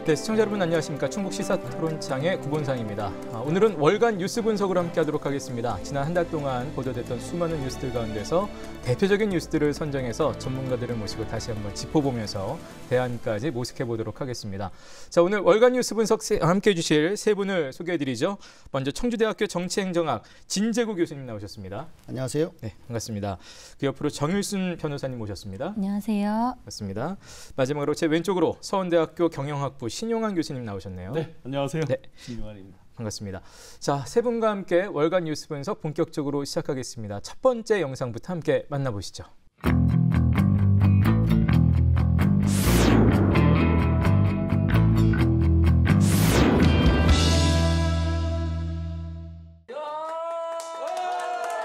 네, 시청자 여러분 안녕하십니까. 충북 시사토론창의 구본상입니다. 오늘은 월간 뉴스 분석을 함께하도록 하겠습니다. 지난 한 달 동안 보도됐던 수많은 뉴스들 가운데서 대표적인 뉴스들을 선정해서 전문가들을 모시고 다시 한번 짚어보면서 대안까지 모색해보도록 하겠습니다. 자, 오늘 월간 뉴스 분석 함께해 주실 세 분을 소개해드리죠. 먼저 청주대학교 정치행정학 진재구 교수님 나오셨습니다. 안녕하세요. 네, 반갑습니다. 그 옆으로 정일순 변호사님 모셨습니다. 안녕하세요. 반갑습니다. 마지막으로 제 왼쪽으로 서원대학교 경영학부 신용환 교수님 나오셨네요. 네, 안녕하세요. 네. 신용환입니다. 반갑습니다. 자, 세 분과 함께 월간 뉴스 분석 본격적으로 시작하겠습니다. 첫 번째 영상부터 함께 만나보시죠.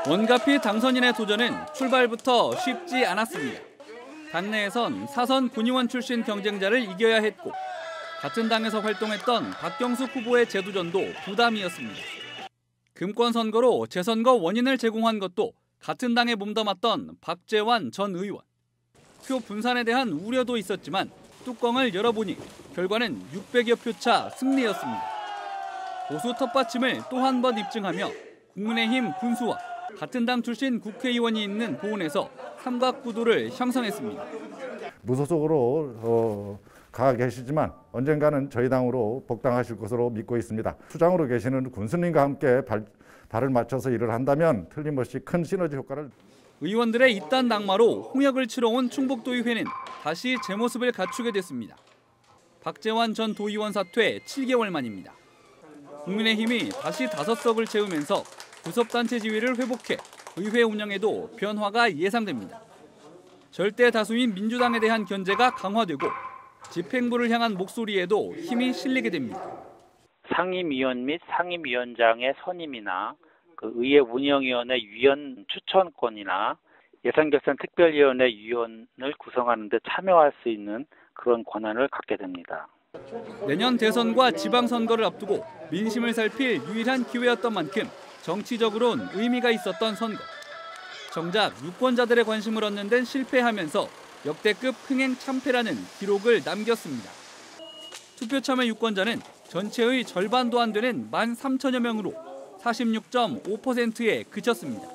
원가피 당선인의 도전은 출발부터 쉽지 않았습니다. 당내에선 사선 군의원 출신 경쟁자를 이겨야 했고 같은 당에서 활동했던 박경숙 후보의 재도전도 부담이었습니다. 금권 선거로 재선거 원인을 제공한 것도 같은 당에 몸담았던 박재완 전 의원. 표 분산에 대한 우려도 있었지만 뚜껑을 열어보니 결과는 600여 표 차 승리였습니다. 보수 텃받침을 또 한 번 입증하며 국민의힘 군수와 같은 당 출신 국회의원이 있는 보은에서 삼각구도를 형성했습니다. 무소속으로 가 계시지만 언젠가는 저희 당으로 복당하실 것으로 믿고 있습니다. 수장으로 계시는 군수님과 함께 발을 맞춰서 일을 한다면 틀림없이 큰 시너지 효과를. 의원들의 이딴 낙마로 홍역을 치러온 충북도의회는 다시 제 모습을 갖추게 됐습니다. 박재완 전 도의원 사퇴 7개월 만입니다. 국민의힘이 다시 5석을 채우면서 구섭단체 지위를 회복해 의회 운영에도 변화가 예상됩니다. 절대 다수인 민주당에 대한 견제가 강화되고 집행부를 향한 목소리에도 힘이 실리게 됩니다. 상임위원 및 상임위원장의 선임이나 의회 운영위원회 위원 추천권이나 예산결산특별위원회 위원을 구성하는 데 참여할 수 있는 그런 권한을 갖게 됩니다. 내년 대선과 지방선거를 앞두고 민심을 살필 유일한 기회였던 만큼 정치적으로는 의미가 있었던 선거. 정작 유권자들의 관심을 얻는 데는 실패하면서 역대급 흥행 참패라는 기록을 남겼습니다. 투표 참여 유권자는 전체의 절반도 안 되는 13,000여 명으로 46.5%에 그쳤습니다.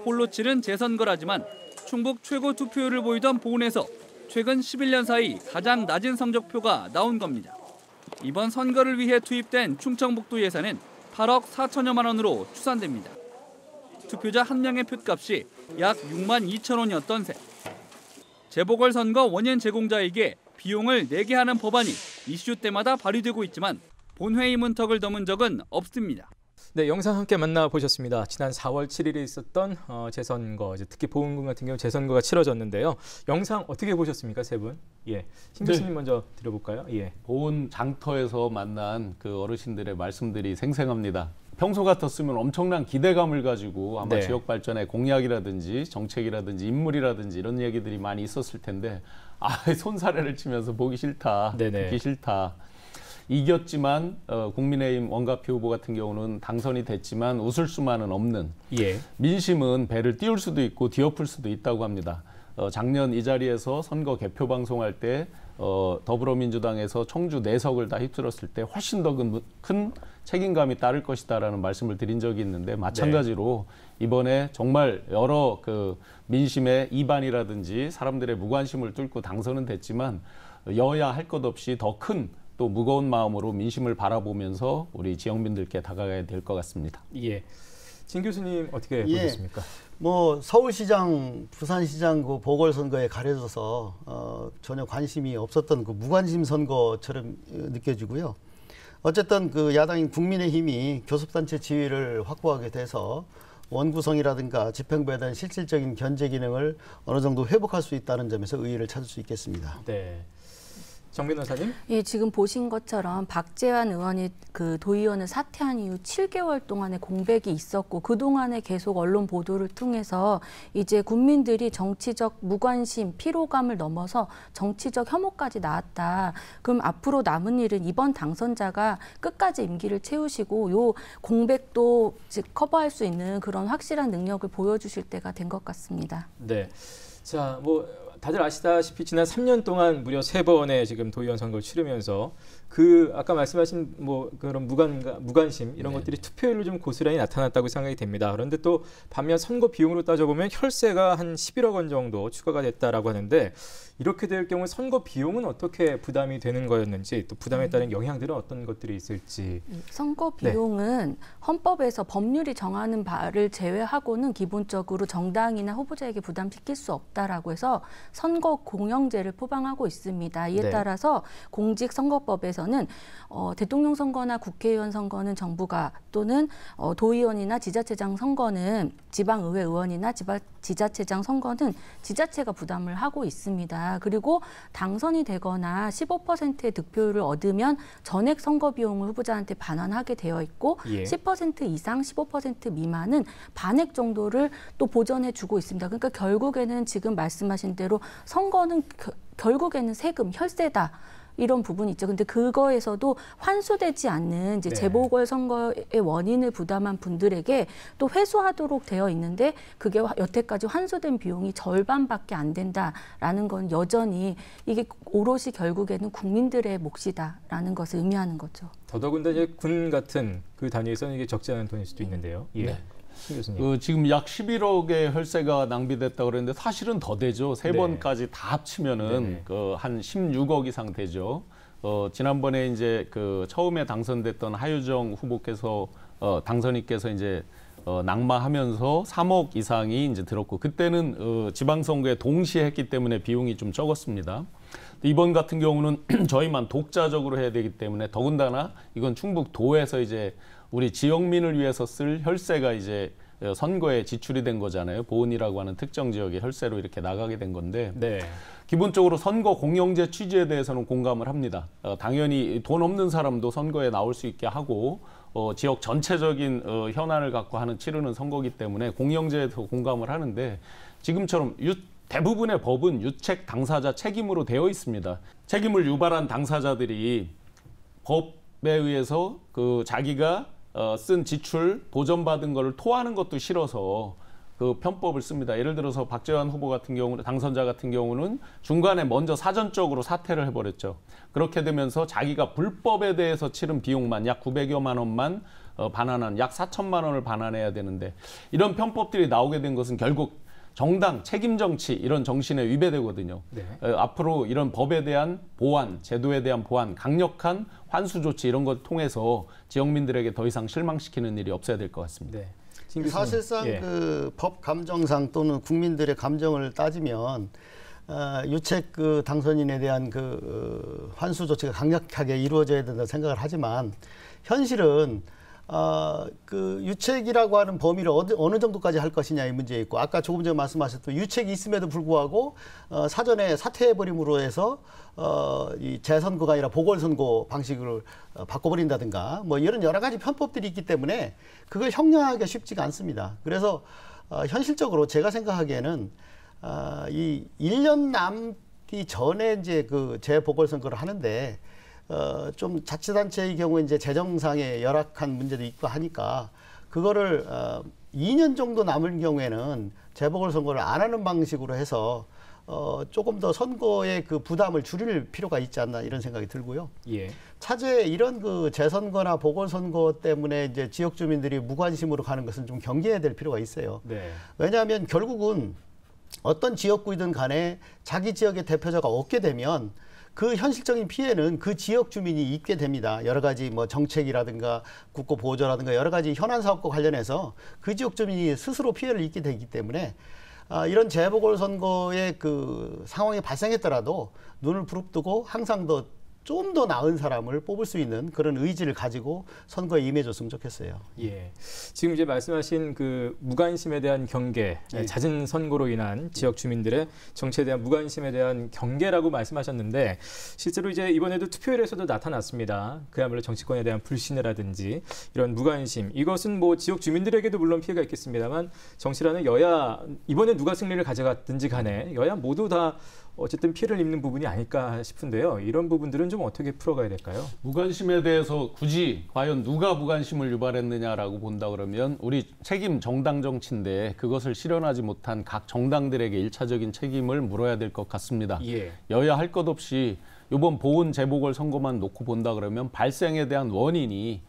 홀로 치른 재선거라지만 충북 최고 투표율을 보이던 보은에서 최근 11년 사이 가장 낮은 성적표가 나온 겁니다. 이번 선거를 위해 투입된 충청북도 예산은 8억 4천여만 원으로 추산됩니다. 투표자 한 명의 표값이 약 6만 2천 원이었던 셈. 재보궐선거 원인 제공자에게 비용을 내게 하는 법안이 이슈 때마다 발의되고 있지만 본회의 문턱을 넘은 적은 없습니다. 네, 영상 함께 만나보셨습니다. 지난 4월 7일에 있었던 재선거, 특히 보은군 같은 경우 재선거가 치러졌는데요. 영상 어떻게 보셨습니까, 세 분? 예, 신 교수님 먼저 드려볼까요? 예. 보은 장터에서 만난 그 어르신들의 말씀들이 생생합니다. 평소 같았으면 엄청난 기대감을 가지고 아마 지역 발전의 공약이라든지 정책이라든지 인물이라든지 이런 얘기들이 많이 있었을 텐데 손사래를 치면서 보기 싫다, 듣기 싫다. 이겼지만 국민의힘 원가피 후보 같은 경우는 당선이 됐지만 웃을 수만은 없는 민심은 배를 띄울 수도 있고 뒤엎을 수도 있다고 합니다. 작년 이 자리에서 선거 개표 방송할 때 더불어민주당에서 청주 4석을 다 휩쓸었을 때 훨씬 더 큰 책임감이 따를 것이다라는 말씀을 드린 적이 있는데 마찬가지로 이번에 정말 여러 민심의 이반이라든지 사람들의 무관심을 뚫고 당선은 됐지만 여야 할 것 없이 더 큰 또 무거운 마음으로 민심을 바라보면서 우리 지역민들께 다가가야 될 것 같습니다. 예, 진 교수님 어떻게 보셨습니까? 서울시장, 부산시장 그 보궐선거에 가려져서 전혀 관심이 없었던 그 무관심 선거처럼 느껴지고요. 어쨌든 그 야당인 국민의힘이 교섭단체 지위를 확보하게 돼서 원구성이라든가 집행부에 대한 실질적인 견제 기능을 어느 정도 회복할 수 있다는 점에서 의의를 찾을 수 있겠습니다. 네. 정 변호사님? 예, 지금 보신 것처럼 박재완 의원이 그 도의원을 사퇴한 이후 7개월 동안의 공백이 있었고 그동안에 계속 언론 보도를 통해서 이제 국민들이 정치적 무관심, 피로감을 넘어서 정치적 혐오까지 나왔다. 그럼 앞으로 남은 일은 이번 당선자가 끝까지 임기를 채우시고 요 공백도 커버할 수 있는 그런 확실한 능력을 보여주실 때가 된 것 같습니다. 네. 자, 다들 아시다시피 지난 3년 동안 무려 3번의 지금 도의원 선거를 치르면서 아까 말씀하신 뭐 그런 무관심 이런 것들이 투표율로 좀 고스란히 나타났다고 생각이 됩니다. 그런데 또 반면 선거 비용으로 따져보면 혈세가 한 11억 원 정도 추가가 됐다라고 하는데 이렇게 될 경우 선거 비용은 어떻게 부담이 되는 거였는지 또 부담에 따른 영향들은 어떤 것들이 있을지. 선거 비용은 헌법에서 법률이 정하는 바를 제외하고는 기본적으로 정당이나 후보자에게 부담시킬 수 없다라고 해서 선거 공영제를 포방하고 있습니다. 이에 따라서 공직선거법에서는 대통령 선거나 국회의원 선거는 정부가 또는 도의원이나 지자체장 선거는 지방의회 의원이나 지자체장 선거는 지자체가 부담을 하고 있습니다. 그리고 당선이 되거나 15%의 득표율을 얻으면 전액 선거 비용을 후보자한테 반환하게 되어 있고 10% 이상 15% 미만은 반액 정도를 또 보전해 주고 있습니다. 그러니까 결국에는 지금 말씀하신 대로 선거는 결국에는 세금, 혈세다. 이런 부분이 있죠. 근데 그거에서도 환수되지 않는 이제 재보궐 선거의 원인을 부담한 분들에게 또 회수하도록 되어 있는데 그게 여태까지 환수된 비용이 절반밖에 안 된다라는 건 여전히 이게 오롯이 결국에는 국민들의 몫이다라는 것을 의미하는 거죠. 더더군다나 이제 군 같은 그 단위에서는 이게 적지 않은 돈일 수도 있는데요. 예. 지금 약 11억의 혈세가 낭비됐다고 그랬는데 사실은 더 되죠. 3번까지 다 합치면은 한 16억 이상 되죠. 지난번에 이제 처음에 당선됐던 하유정 후보께서 당선인께서 이제 낙마하면서 3억 이상이 이제 들었고 그때는 지방선거에 동시에 했기 때문에 비용이 좀 적었습니다. 이번 같은 경우는 저희만 독자적으로 해야 되기 때문에 더군다나 이건 충북도에서 이제 우리 지역민을 위해서 쓸 혈세가 이제 선거에 지출이 된 거잖아요. 보은이라고 하는 특정 지역의 혈세로 이렇게 나가게 된 건데 기본적으로 선거 공영제 취지에 대해서는 공감을 합니다. 당연히 돈 없는 사람도 선거에 나올 수 있게 하고 지역 전체적인 현안을 갖고 치르는 선거기 때문에 공영제에서 공감을 하는데 지금처럼 대부분의 법은 유책 당사자 책임으로 되어 있습니다. 책임을 유발한 당사자들이 법에 의해서 자기가 쓴 지출 보전받은 거를 토하는 것도 싫어서 편법을 씁니다. 예를 들어서 박재환 후보 같은 경우는 당선자 같은 경우는 중간에 먼저 사전적으로 사퇴를 해버렸죠. 그렇게 되면서 자기가 불법에 대해서 치른 비용만 약 900여만 원만 반환한 약 4천만 원을 반환해야 되는데 이런 편법들이 나오게 된 것은 결국 정당, 책임 정치 이런 정신에 위배되거든요. 앞으로 이런 법에 대한 보완, 제도에 대한 보완, 강력한 환수 조치 이런 것 통해서 지역민들에게 더 이상 실망시키는 일이 없어야 될 것 같습니다. 사실상 법 감정상 또는 국민들의 감정을 따지면 유책 당선인에 대한 환수 조치가 강력하게 이루어져야 된다 생각을 하지만 현실은 유책이라고 하는 범위를 어느 정도까지 할 것이냐의 문제 있고 아까 조금 전에 말씀하셨던 유책이 있음에도 불구하고 사전에 사퇴해버림으로 해서 이 재선거가 아니라 보궐선거 방식을 바꿔버린다든가 뭐 이런 여러 가지 편법들이 있기 때문에 그걸 형량하기가 쉽지가 않습니다. 그래서 현실적으로 제가 생각하기에는 이 1년 남기 전에 이제 재보궐선거를 하는데 좀 자치단체의 경우에 이제 재정상의 열악한 문제도 있고 하니까 그거를 2년 정도 남은 경우에는 재보궐선거를 안 하는 방식으로 해서 조금 더 선거의 부담을 줄일 필요가 있지 않나 이런 생각이 들고요. 차제 이런 재선거나 보궐선거 때문에 이제 지역 주민들이 무관심으로 가는 것은 좀 경계해야 될 필요가 있어요. 왜냐하면 결국은 어떤 지역구이든 간에 자기 지역의 대표자가 없게 되면 그 현실적인 피해는 그 지역 주민이 입게 됩니다. 여러 가지 뭐 정책이라든가 국고 보조라든가 여러 가지 현안 사업과 관련해서 그 지역 주민이 스스로 피해를 입게 되기 때문에 이런 재보궐선거의 상황이 발생했더라도 눈을 부릅뜨고 항상 좀 더 나은 사람을 뽑을 수 있는 그런 의지를 가지고 선거에 임해줬으면 좋겠어요. 지금 이제 말씀하신 무관심에 대한 경계, 잦은 선거로 인한 지역 주민들의 정치에 대한 무관심에 대한 경계라고 말씀하셨는데 실제로 이제 이번에도 투표율에서도 나타났습니다. 그야말로 정치권에 대한 불신이라든지 이런 무관심, 이것은 뭐 지역 주민들에게도 물론 피해가 있겠습니다만 정치라는 여야, 이번에 누가 승리를 가져갔든지 간에 여야 모두 다 어쨌든 피해를 입는 부분이 아닐까 싶은데요. 이런 부분들은 좀 어떻게 풀어가야 될까요? 무관심에 대해서 굳이 과연 누가 무관심을 유발했느냐라고 본다 그러면 우리 책임 정당 정치인데 그것을 실현하지 못한 각 정당들에게 일차적인 책임을 물어야 될 것 같습니다. 예. 여야 할 것 없이 이번 보훈 재보궐 선거만 놓고 본다 그러면 발생에 대한 원인이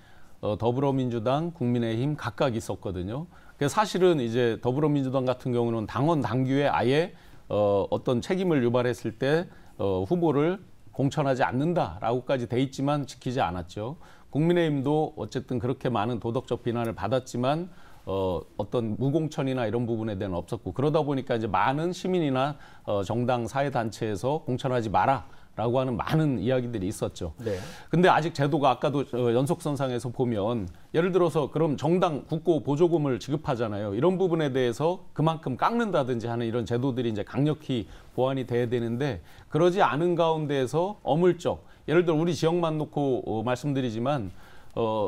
더불어민주당, 국민의힘 각각 있었거든요. 그래서 사실은 이제 더불어민주당 같은 경우는 당원 당규에 아예 어떤 책임을 유발했을 때 후보를 공천하지 않는다라고까지 돼 있지만 지키지 않았죠. 국민의힘도 어쨌든 그렇게 많은 도덕적 비난을 받았지만 어떤 무공천이나 이런 부분에 대한 없었고 그러다 보니까 이제 많은 시민이나 정당 사회단체에서 공천하지 마라라고 하는 많은 이야기들이 있었죠. 네. 근데 아직 제도가 아까도 연속선상에서 보면 예를 들어서 그럼 정당 국고 보조금을 지급하잖아요. 이런 부분에 대해서 그만큼 깎는다든지 하는 이런 제도들이 이제 강력히 보완이 돼야 되는데 그러지 않은 가운데에서 어물쩍 예를 들어 우리 지역만 놓고 말씀드리지만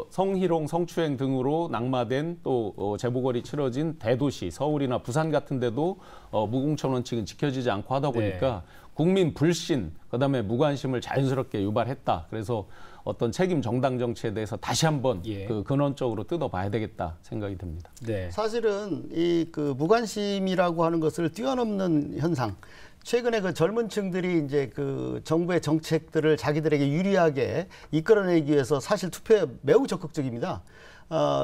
성희롱, 성추행 등으로 낙마된 또 재보궐이 치러진 대도시, 서울이나 부산 같은 데도 무공천 원칙은 지켜지지 않고 하다 보니까 국민 불신, 그다음에 무관심을 자연스럽게 유발했다. 그래서 어떤 책임 정당 정치에 대해서 다시 한번 그 근원적으로 뜯어봐야 되겠다 생각이 듭니다. 네. 사실은 이 그 무관심이라고 하는 것을 뛰어넘는 현상. 최근에 그 젊은 층들이 이제 그 정부의 정책들을 자기들에게 유리하게 이끌어내기 위해서 사실 투표에 매우 적극적입니다.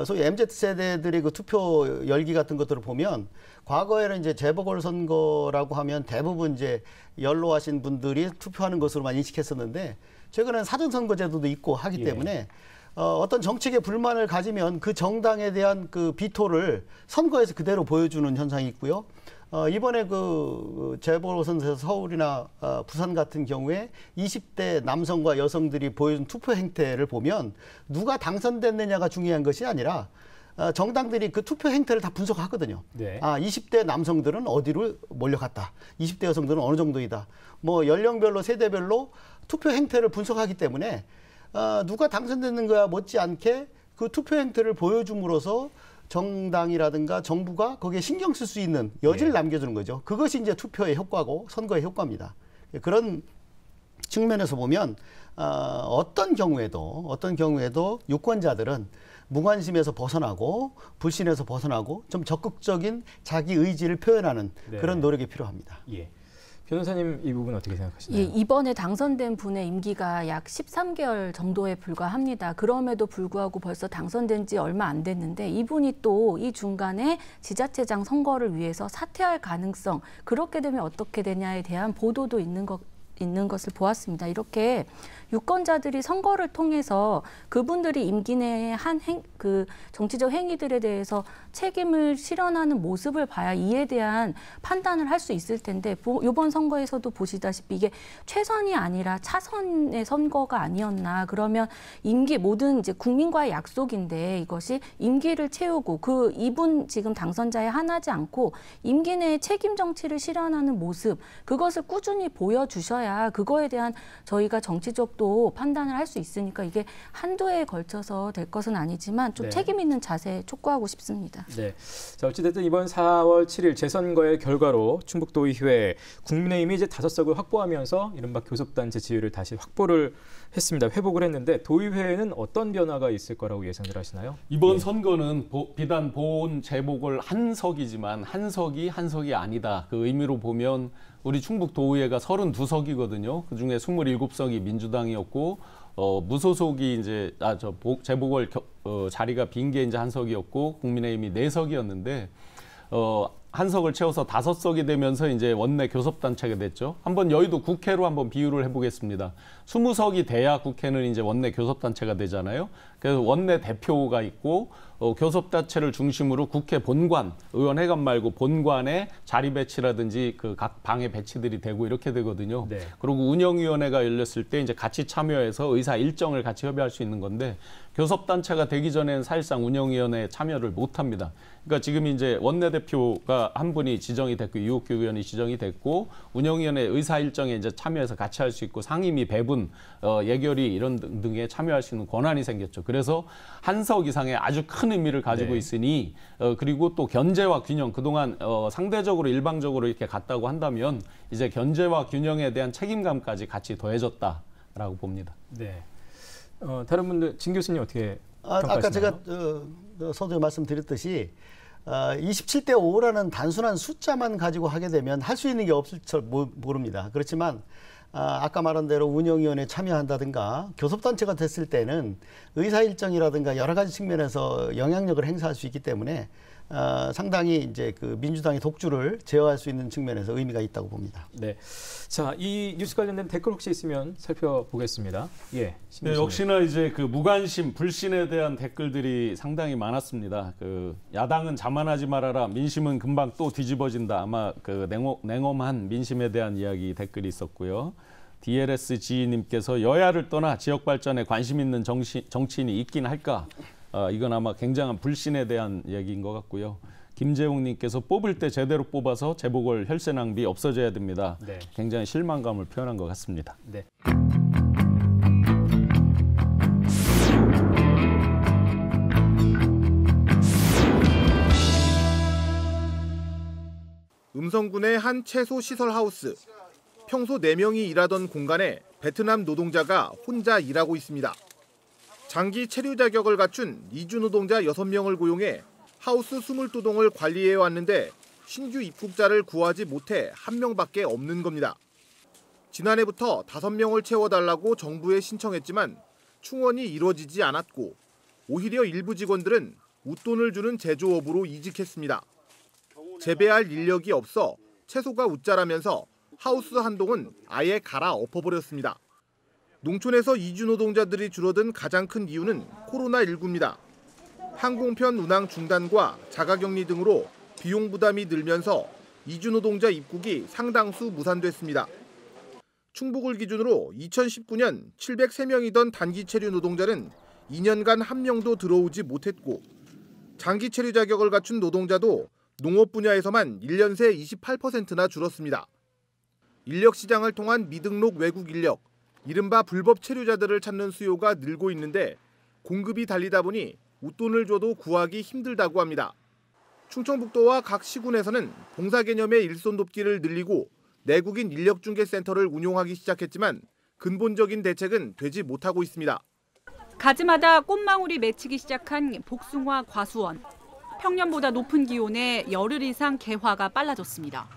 소위 MZ세대들이 그 투표 열기 같은 것들을 보면 과거에는 이제 재보궐선거라고 하면 대부분 이제 연로하신 분들이 투표하는 것으로만 인식했었는데 최근에는 사전선거제도도 있고 하기 때문에 어떤 정책에 불만을 가지면 그 정당에 대한 그 비토를 선거에서 그대로 보여주는 현상이 있고요. 이번에 그 재보궐선거에서 서울이나 부산 같은 경우에 20대 남성과 여성들이 보여준 투표 행태를 보면 누가 당선됐느냐가 중요한 것이 아니라 정당들이 그 투표 행태를 다 분석하거든요. 네. 20대 남성들은 어디로 몰려갔다. 20대 여성들은 어느 정도이다. 뭐 연령별로 세대별로 투표 행태를 분석하기 때문에 누가 당선됐는가 못지않게 그 투표 행태를 보여줌으로써 정당이라든가 정부가 거기에 신경 쓸 수 있는 여지를 남겨주는 거죠. 그것이 이제 투표의 효과고 선거의 효과입니다. 그런 측면에서 보면 어떤 경우에도 유권자들은 무관심에서 벗어나고 불신에서 벗어나고 좀 적극적인 자기 의지를 표현하는 그런 노력이 필요합니다. 예. 변호사님 이 부분 어떻게 생각하시나요? 예, 이번에 당선된 분의 임기가 약 13개월 정도에 불과합니다. 그럼에도 불구하고 벌써 당선된 지 얼마 안 됐는데 이분이 또 이 중간에 지자체장 선거를 위해서 사퇴할 가능성, 그렇게 되면 어떻게 되냐에 대한 보도도 있는 것을 보았습니다. 이렇게 유권자들이 선거를 통해서 그분들이 임기 내에 한 그 정치적 행위들에 대해서 책임을 실현하는 모습을 봐야 이에 대한 판단을 할 수 있을 텐데 이번 선거에서도 보시다시피 이게 최선이 아니라 차선의 선거가 아니었나. 그러면 임기 모든 이제 국민과의 약속인데 이것이 임기를 채우고 그 이분 지금 당선자에 한하지 않고 임기 내에 책임 정치를 실현하는 모습, 그것을 꾸준히 보여주셔야 그거에 대한 저희가 정치적도 판단을 할 수 있으니까 이게 한두 해에 걸쳐서 될 것은 아니지만 좀 책임 있는 자세 촉구하고 싶습니다. 네. 자, 어찌됐든 이번 4월 7일 재선거의 결과로 충북도의회 국민의힘이 이제 5석을 확보하면서 이른바 교섭단체 지위를 다시 확보를 했습니다. 회복을 했는데 도의회에는 어떤 변화가 있을 거라고 예상을 하시나요? 이번 선거는 비단 보훈 재보궐 한 석이지만 한 석이 아니다. 그 의미로 보면 우리 충북도의회가 32석이거든요. 그중에 27석이 민주당이었고 무소속이 이제 재보궐 자리가 빈 게 이제 한 석이었고 국민의힘이 4석이었는데 한 석을 채워서 5석이 되면서 이제 원내 교섭단체가 됐죠. 한번 여의도 국회로 한번 비유를 해보겠습니다. 20석이 돼야 국회는 이제 원내 교섭단체가 되잖아요. 그래서 원내 대표가 있고 교섭단체를 중심으로 국회 본관, 의원회관 말고 본관에 자리 배치라든지 그 각 방에 배치들이 되고 이렇게 되거든요. 네. 그리고 운영위원회가 열렸을 때 이제 같이 참여해서 의사 일정을 같이 협의할 수 있는 건데 교섭단체가 되기 전에는 사실상 운영위원회에 참여를 못 합니다. 그러니까 지금 이제 원내대표가 노동자 한 분이 지정이 됐고 유혹규 의원이 지정이 됐고 운영위원회 의사 일정에 이제 참여해서 같이 할 수 있고 상임위 배분, 예결위 이런 등에 참여할 수 있는 권한이 생겼죠. 그래서 한석 이상의 아주 큰 의미를 가지고 네. 있으니 그리고 또 견제와 균형 그동안 상대적으로 일방적으로 이렇게 갔다고 한다면 이제 견제와 균형에 대한 책임감까지 같이 더해졌다라고 봅니다. 네. 다른 분들 진 교수님 어떻게 평가하시나요? 아까 제가 서두에 말씀드렸듯이 27대 5라는 단순한 숫자만 가지고 하게 되면 할 수 있는 게 없을 줄 모릅니다. 그렇지만 아까 말한 대로 운영위원회에 참여한다든가 교섭단체가 됐을 때는 의사일정이라든가 여러 가지 측면에서 영향력을 행사할 수 있기 때문에 상당히 이제 그 민주당의 독주를 제어할 수 있는 측면에서 의미가 있다고 봅니다. 네. 자, 이 뉴스 관련된 댓글 혹시 있으면 살펴보겠습니다. 예. 네, 역시나 이제 그 무관심, 불신에 대한 댓글들이 상당히 많았습니다. 그 야당은 자만하지 말아라, 민심은 금방 또 뒤집어진다. 아마 그 냉엄한 민심에 대한 이야기 댓글이 있었고요. DLSG님께서 여야를 떠나 지역 발전에 관심 있는 정치인이 있긴 할까? 이건 아마 굉장한 불신에 대한 얘기인 것 같고요. 김재웅님께서 뽑을 때 제대로 뽑아서 재보궐 혈세 낭비 없어져야 됩니다. 네. 굉장히 실망감을 표현한 것 같습니다. 네. 음성군의 한 채소 시설 하우스. 평소 4명이 일하던 공간에 베트남 노동자가 혼자 일하고 있습니다. 장기 체류 자격을 갖춘 이주 노동자 6명을 고용해 하우스 22동을 관리해 왔는데 신규 입국자를 구하지 못해 1명밖에 없는 겁니다. 지난해부터 5명을 채워달라고 정부에 신청했지만 충원이 이루어지지 않았고 오히려 일부 직원들은 웃돈을 주는 제조업으로 이직했습니다. 재배할 인력이 없어 채소가 웃자라면서 하우스 한 동은 아예 갈아 엎어버렸습니다. 농촌에서 이주 노동자들이 줄어든 가장 큰 이유는 코로나19입니다. 항공편 운항 중단과 자가격리 등으로 비용 부담이 늘면서 이주 노동자 입국이 상당수 무산됐습니다. 충북을 기준으로 2019년 703명이던 단기 체류 노동자는 2년간 1명도 들어오지 못했고 장기 체류 자격을 갖춘 노동자도 농업 분야에서만 1년 새 28%나 줄었습니다. 인력 시장을 통한 미등록 외국 인력, 이른바 불법 체류자들을 찾는 수요가 늘고 있는데 공급이 달리다 보니 웃돈을 줘도 구하기 힘들다고 합니다. 충청북도와 각 시군에서는 봉사 개념의 일손 돕기를 늘리고 내국인 인력중개센터를 운용하기 시작했지만 근본적인 대책은 되지 못하고 있습니다. 가지마다 꽃망울이 맺히기 시작한 복숭아 과수원. 평년보다 높은 기온에 열흘 이상 개화가 빨라졌습니다.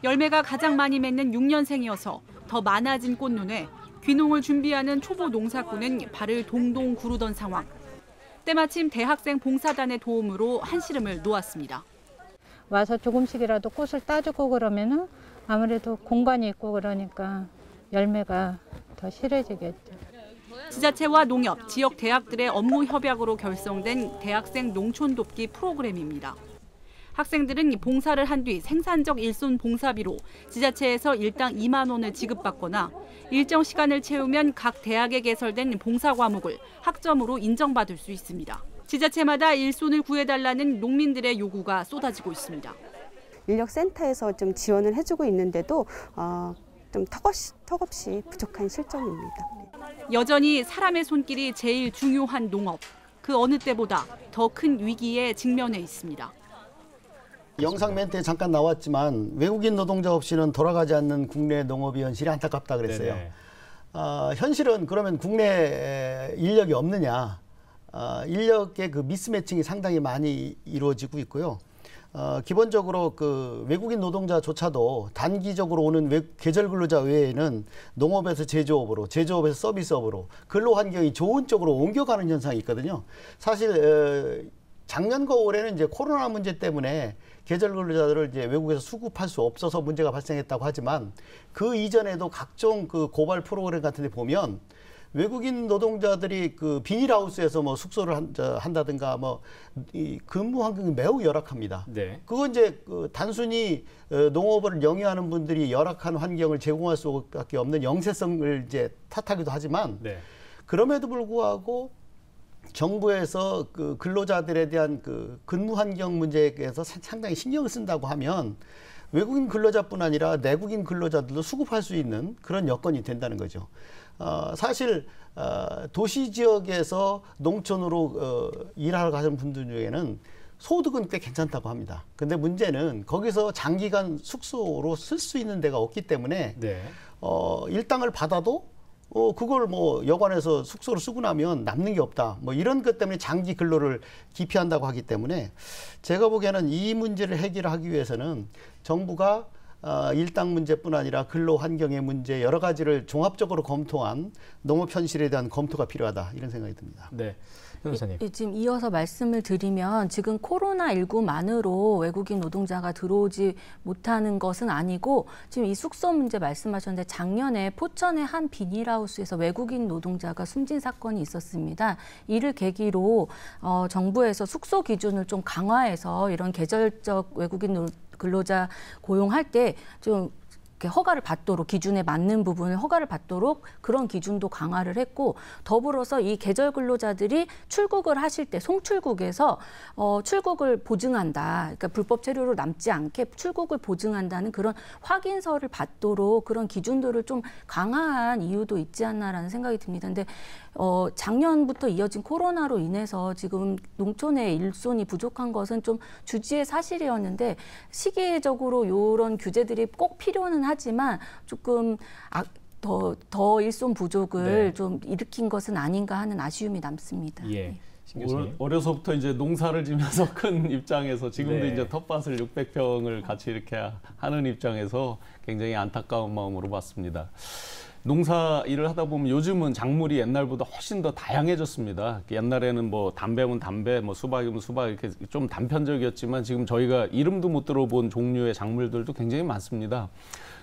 열매가 가장 많이 맺는 6년생이어서 더 많아진 꽃눈에 귀농을 준비하는 초보 농사꾼은 발을 동동 구르던 상황. 때마침 대학생 봉사단의 도움으로 한시름을 놓았습니다. 와서 조금씩이라도 꽃을 따주고 그러면은 아무래도 공간이 있고 그러니까 열매가 더 실해지겠죠. 지자체와 농협, 지역 대학들의 업무 협약으로 결성된 대학생 농촌 돕기 프로그램입니다. 학생들은 봉사를 한 뒤 생산적 일손 봉사비로 지자체에서 일당 2만 원을 지급받거나 일정 시간을 채우면 각 대학에 개설된 봉사 과목을 학점으로 인정받을 수 있습니다. 지자체마다 일손을 구해달라는 농민들의 요구가 쏟아지고 있습니다. 인력센터에서 좀 지원을 해주고 있는데도 좀 턱없이 부족한 실정입니다. 여전히 사람의 손길이 제일 중요한 농업. 그 어느 때보다 더 큰 위기에 직면해 있습니다. 영상 멘트에 잠깐 나왔지만 외국인 노동자 없이는 돌아가지 않는 국내 농업의 현실이 안타깝다 그랬어요. 현실은 그러면 국내 인력이 없느냐. 인력의 그 미스매칭이 상당히 많이 이루어지고 있고요. 기본적으로 그 외국인 노동자조차도 단기적으로 오는 계절 근로자 외에는 농업에서 제조업으로, 제조업에서 서비스업으로 근로 환경이 좋은 쪽으로 옮겨가는 현상이 있거든요. 사실 작년과 올해는 이제 코로나 문제 때문에 계절 근로자들을 이제 외국에서 수급할 수 없어서 문제가 발생했다고 하지만 그 이전에도 각종 그 고발 프로그램 같은 데 보면 외국인 노동자들이 그 비닐하우스에서 뭐 숙소를 한다든가 뭐 이 근무 환경이 매우 열악합니다. 네. 그건 이제 그 단순히 농업을 영위하는 분들이 열악한 환경을 제공할 수밖에 없는 영세성을 이제 탓하기도 하지만 네. 그럼에도 불구하고 정부에서 그 근로자들에 대한 그 근무 환경 문제에 대해서 상당히 신경을 쓴다고 하면 외국인 근로자뿐 아니라 내국인 근로자들도 수급할 수 있는 그런 여건이 된다는 거죠. 사실 도시 지역에서 농촌으로 일하러 가는 분들 중에는 소득은 꽤 괜찮다고 합니다. 근데 문제는 거기서 장기간 숙소로 쓸 수 있는 데가 없기 때문에 네. 일당을 받아도 그걸 뭐 여관에서 숙소로 쓰고 나면 남는 게 없다. 뭐 이런 것 때문에 장기 근로를 기피한다고 하기 때문에 제가 보기에는 이 문제를 해결하기 위해서는 정부가 일당 문제뿐 아니라 근로 환경의 문제 여러 가지를 종합적으로 검토한 농업 현실에 대한 검토가 필요하다 이런 생각이 듭니다. 네. 변호사님. 지금 이어서 말씀을 드리면 지금 코로나19만으로 외국인 노동자가 들어오지 못하는 것은 아니고 지금 이 숙소 문제 말씀하셨는데 작년에 포천의 한 비닐하우스에서 외국인 노동자가 숨진 사건이 있었습니다. 이를 계기로 정부에서 숙소 기준을 좀 강화해서 이런 계절적 외국인 근로자 고용할 때 좀 허가를 받도록 기준에 맞는 부분을 허가를 받도록 그런 기준도 강화를 했고 더불어서 이 계절 근로자들이 출국을 하실 때 송출국에서 출국을 보증한다. 그러니까 불법 체류로 남지 않게 출국을 보증한다는 그런 확인서를 받도록 그런 기준들을 좀 강화한 이유도 있지 않나라는 생각이 듭니다. 근데 작년부터 이어진 코로나로 인해서 지금 농촌의 일손이 부족한 것은 좀 주지의 사실이었는데 시기적으로 이런 규제들이 꼭 필요는 하지만 조금 더 일손 부족을 네. 좀 일으킨 것은 아닌가 하는 아쉬움이 남습니다. 예. 어려서부터 이제 농사를 지면서 큰 입장에서 지금도 네. 이제 텃밭을 600평을 같이 이렇게 하는 입장에서 굉장히 안타까운 마음으로 봤습니다. 농사 일을 하다 보면 요즘은 작물이 옛날보다 훨씬 더 다양해졌습니다. 옛날에는 뭐 담배면 담배, 뭐 수박이면 수박 이렇게 좀 단편적이었지만 지금 저희가 이름도 못 들어본 종류의 작물들도 굉장히 많습니다.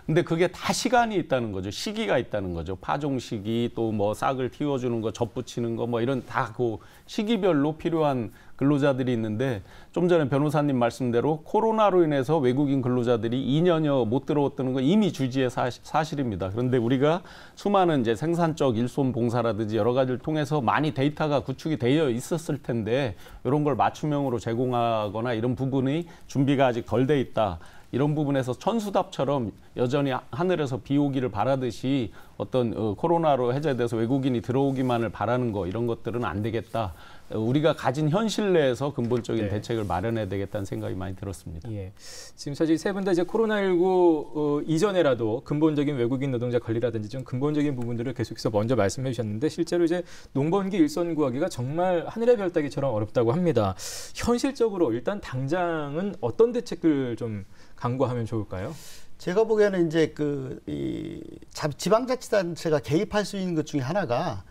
근데 그게 다 시간이 있다는 거죠. 시기가 있다는 거죠. 파종 시기, 또 뭐 싹을 틔워주는 거, 젖붙이는 거, 뭐 이런 다 그 시기별로 필요한 근로자들이 있는데 좀 전에 변호사님 말씀대로 코로나로 인해서 외국인 근로자들이 2년여 못 들어왔다는 건 이미 주지의 사실입니다. 그런데 우리가 수많은 이제 생산적 일손 봉사라든지 여러 가지를 통해서 많이 데이터가 구축이 되어 있었을 텐데 이런 걸 맞춤형으로 제공하거나 이런 부분이 준비가 아직 덜 돼 있다. 이런 부분에서 천수답처럼 여전히 하늘에서 비 오기를 바라듯이 어떤 코로나로 해제돼서 외국인이 들어오기만을 바라는 거 이런 것들은 안 되겠다. 우리가 가진 현실 내에서 근본적인 네. 대책을 마련해야 되겠다는 생각이 많이 들었습니다. 예. 지금 사실 세 분 다 이제 코로나19 이전에라도 근본적인 외국인 노동자 관리라든지 좀 근본적인 부분들을 계속해서 먼저 말씀해 주셨는데 실제로 이제 농번기 일손 구하기가 정말 하늘의 별 따기처럼 어렵다고 합니다. 현실적으로 일단 당장은 어떤 대책을 좀 강구하면 좋을까요? 제가 보기에는 이제 지방자치단체가 개입할 수 있는 것 중에 하나가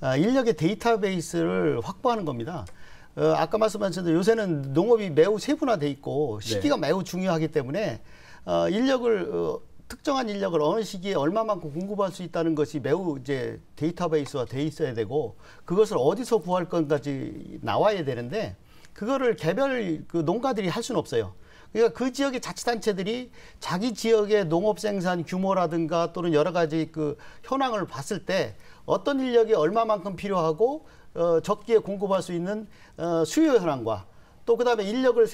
인력의 데이터베이스를 확보하는 겁니다. 아까 말씀하신 대로 요새는 농업이 매우 세분화돼 있고 시기가 네. 매우 중요하기 때문에 특정한 인력을 어느 시기에 얼마만큼 공급할 수 있다는 것이 매우 이제 데이터베이스화 돼 있어야 되고 그것을 어디서 구할 건까지 나와야 되는데 그거를 개별 농가들이 할 수는 없어요. 그러니까 그 지역의 자치단체들이 자기 지역의 농업 생산 규모라든가 또는 여러 가지 현황을 봤을 때 어떤 인력이 얼마만큼 필요하고 적기에 공급할 수 있는 수요 현황과 또 그다음에 인력을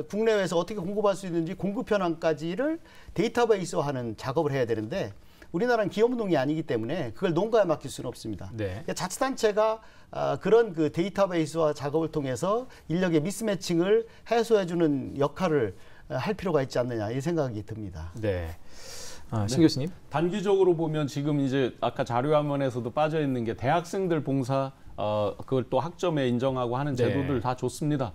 국내외에서 어떻게 공급할 수 있는지 공급 현황까지를 데이터베이스화하는 작업을 해야 되는데 우리나라는 기업농이 아니기 때문에 그걸 농가에 맡길 수는 없습니다. 네. 그러니까 자치단체가 그런 데이터베이스화 작업을 통해서 인력의 미스매칭을 해소해주는 역할을 할 필요가 있지 않느냐 이 생각이 듭니다. 네. 신 교수님. 단기적으로 보면 지금 이제 아까 자료화면에서도 빠져 있는 게 대학생들 봉사 그걸 또 학점에 인정하고 하는 제도들 네. 다 좋습니다.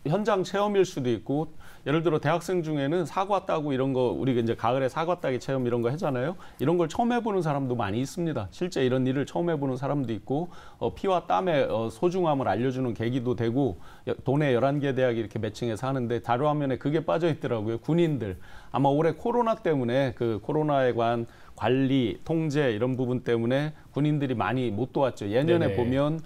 현장 체험일 수도 있고 예를 들어 대학생 중에는 사과 따고 이런 거 우리가 이제 가을에 사과 따기 체험 이런 거 하잖아요. 이런 걸 처음 해보는 사람도 많이 있습니다. 실제 이런 일을 처음 해보는 사람도 있고 피와 땀의 소중함을 알려주는 계기도 되고 도내 11개 대학이 이렇게 매칭해서 하는데 자료화면에 그게 빠져 있더라고요. 군인들 아마 올해 코로나 때문에 그 코로나에 관한 관리, 통제 이런 부분 때문에 군인들이 많이 못 도왔죠. 예년에 네네. 보면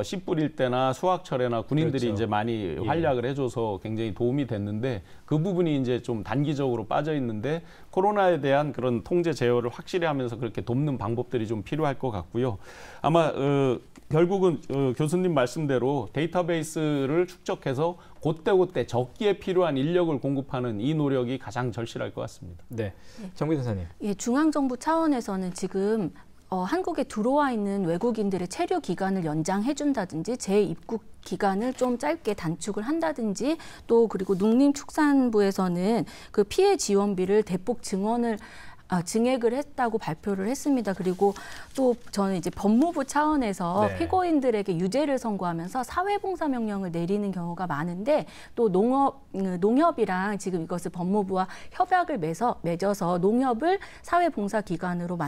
씨 뿌릴 때나 수확철에나 군인들이 그렇죠. 이제 많이 활약을 해줘서 굉장히 도움이 됐는데 그 부분이 이제 좀 단기적으로 빠져 있는데 코로나에 대한 그런 통제 제어를 확실히 하면서 그렇게 돕는 방법들이 좀 필요할 것 같고요. 아마 결국은 교수님 말씀대로 데이터베이스를 축적해서 그때그때 적기에 필요한 인력을 공급하는 이 노력이 가장 절실할 것 같습니다. 네, 정비 선사님. 예, 중앙정부 차원에서는 지금 한국에 들어와 있는 외국인들의 체류 기간을 연장해준다든지 재입국 기간을 좀 짧게 단축을 한다든지 또 그리고 농림축산부에서는 그 피해 지원비를 대폭 증액을 했다고 발표를 했습니다. 그리고 또 저는 이제 법무부 차원에서 네. 피고인들에게 유죄를 선고하면서 사회봉사 명령을 내리는 경우가 많은데 또 농협이랑 지금 이것을 법무부와 협약을 맺어서 농협을 사회봉사 기관으로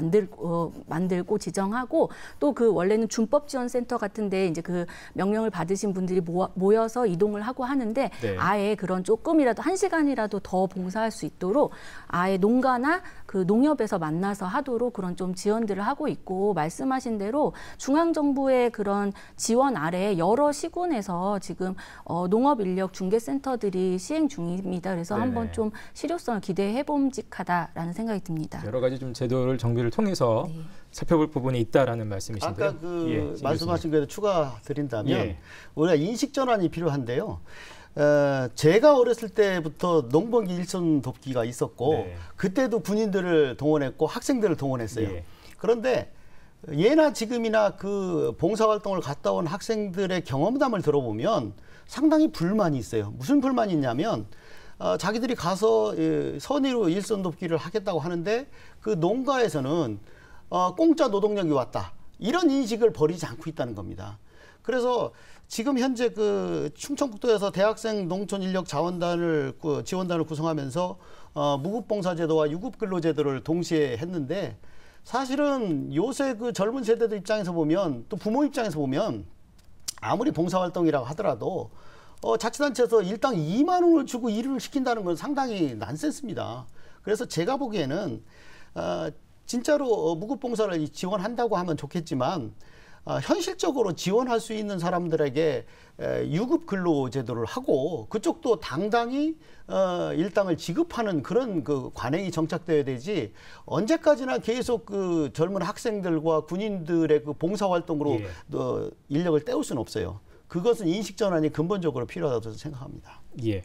만들고 지정하고 또 그 원래는 준법지원센터 같은데 이제 그 명령을 받으신 분들이 모여서 이동을 하고 하는데 네. 아예 그런 조금이라도 1시간이라도 더 봉사할 수 있도록 아예 농가나 그 농협에서 만나서 하도록 그런 좀 지원들을 하고 있고 말씀하신 대로 중앙정부의 그런 지원 아래 여러 시군에서 지금 농업인력 중개센터들이 시행 중입니다. 그래서 네네. 한번 좀 실효성을 기대해 봄직하다라는 생각이 듭니다. 여러 가지 좀 제도를 정비를 통해서 네. 살펴볼 부분이 있다라는 말씀이신데요. 아까 말씀하신 거에 추가 드린다면 우리가 인식 전환이 필요한데요. 제가 어렸을 때부터 농번기 일손 돕기가 있었고 네. 그때도 군인들을 동원했고 학생들을 동원했어요. 예. 그런데 예나 지금이나 그 봉사활동을 갔다 온 학생들의 경험담을 들어보면 상당히 불만이 있어요. 무슨 불만이 있냐면 자기들이 가서 선의로 일손 돕기를 하겠다고 하는데 그 농가에서는 공짜 노동력이 왔다. 이런 인식을 버리지 않고 있다는 겁니다. 그래서 지금 현재 그 충청북도에서 대학생 농촌 인력 지원단을 구성하면서 무급봉사제도와 유급근로제도를 동시에 했는데 사실은 요새 그 젊은 세대들 입장에서 보면 또 부모 입장에서 보면 아무리 봉사활동이라고 하더라도 자치단체에서 일당 2만 원을 주고 일을 시킨다는 건 상당히 난센스입니다. 그래서 제가 보기에는 진짜로 무급봉사를 지원한다고 하면 좋겠지만 현실적으로 지원할 수 있는 사람들에게 유급 근로 제도를 하고 그쪽도 당당히 일당을 지급하는 그런 그 관행이 정착돼야 되지 언제까지나 계속 그 젊은 학생들과 군인들의 그 봉사활동으로 인력을 때울 수는 없어요. 그것은 인식 전환이 근본적으로 필요하다고 생각합니다. 예.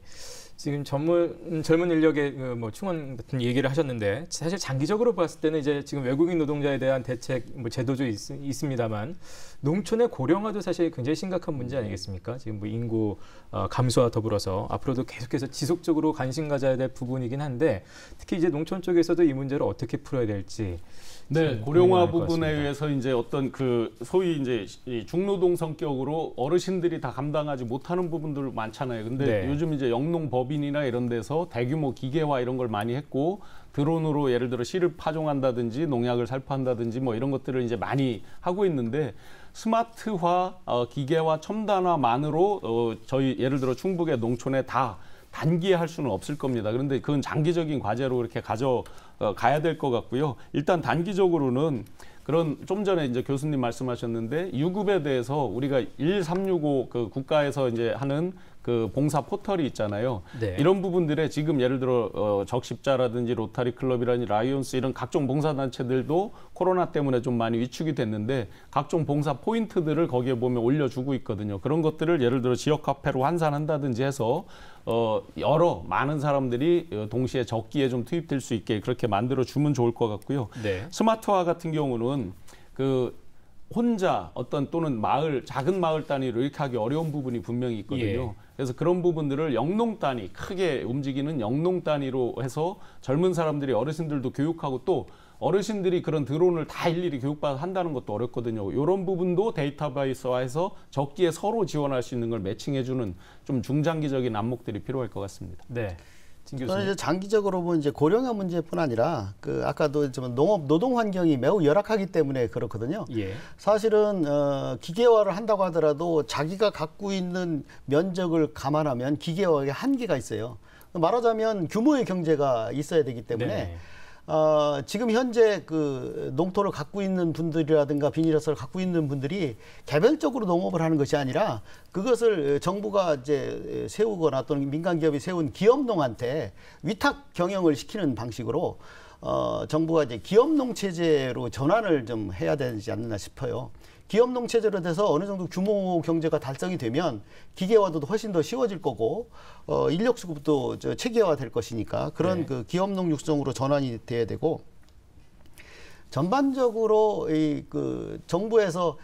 지금 젊은 인력의 뭐 충원 같은 얘기를 하셨는데 사실 장기적으로 봤을 때는 이제 지금 외국인 노동자에 대한 대책 뭐 제도도 있습니다만 농촌의 고령화도 사실 굉장히 심각한 문제 아니겠습니까? 지금 뭐 인구 감소와 더불어서 앞으로도 계속해서 지속적으로 관심 가져야 될 부분이긴 한데 특히 이제 농촌 쪽에서도 이 문제를 어떻게 풀어야 될지. 네, 고령화 부분에 의해서 이제 어떤 그 소위 이제 중노동 성격으로 어르신들이 다 감당하지 못하는 부분들 많잖아요. 근데 요즘 이제 영농법인이나 이런 데서 대규모 기계화 이런 걸 많이 했고 드론으로 예를 들어 씨를 파종한다든지 농약을 살포한다든지 뭐 이런 것들을 이제 많이 하고 있는데 스마트화, 기계화, 첨단화만으로 저희 예를 들어 충북의 농촌에 다 단기에 할 수는 없을 겁니다. 그런데 그건 장기적인 과제로 이렇게 가야 될 것 같고요. 일단 단기적으로는 그런 좀 전에 이제 교수님 말씀하셨는데 유급에 대해서 우리가 1365 그 국가에서 이제 하는 그 봉사 포털이 있잖아요. 네. 이런 부분들에 지금 예를 들어 적십자라든지 로타리 클럽이라든지 라이온스 이런 각종 봉사단체들도 코로나 때문에 좀 많이 위축이 됐는데 각종 봉사 포인트들을 거기에 보면 올려주고 있거든요. 그런 것들을 예를 들어 지역 카페로 환산한다든지 해서 여러 많은 사람들이 동시에 적기에 좀 투입될 수 있게 그렇게 만들어 주면 좋을 것 같고요. 네. 스마트화 같은 경우는 그 혼자 어떤 또는 작은 마을 단위로 이렇게 하기 어려운 부분이 분명히 있거든요. 예. 그래서 그런 부분들을 영농 단위, 크게 움직이는 영농 단위로 해서 젊은 사람들이 어르신들도 교육하고 또 어르신들이 그런 드론을 다 일일이 교육받아 한다는 것도 어렵거든요. 이런 부분도 데이터베이스화해서 적기에 서로 지원할 수 있는 걸 매칭해주는 좀 중장기적인 안목들이 필요할 것 같습니다. 네. 저는 이제 장기적으로 보면 이제 고령화 문제뿐 아니라 그 아까도 농업 노동 환경이 매우 열악하기 때문에 그렇거든요. 예. 사실은 기계화를 한다고 하더라도 자기가 갖고 있는 면적을 감안하면 기계화의 한계가 있어요. 말하자면 규모의 경제가 있어야 되기 때문에 지금 현재 그 농토를 갖고 있는 분들이라든가 비닐하우스를 갖고 있는 분들이 개별적으로 농업을 하는 것이 아니라 그것을 정부가 이제 세우거나 또는 민간 기업이 세운 기업농한테 위탁 경영을 시키는 방식으로 정부가 이제 기업농 체제로 전환을 좀 해야 되지 않나 싶어요. 기업농 체제로 돼서 어느 정도 규모 경제가 달성이 되면 기계화도 훨씬 더 쉬워질 거고 인력 수급도 체계화 될 것이니까 그런 네. 그 기업농 육성으로 전환이 돼야 되고 전반적으로 이 그 정부에서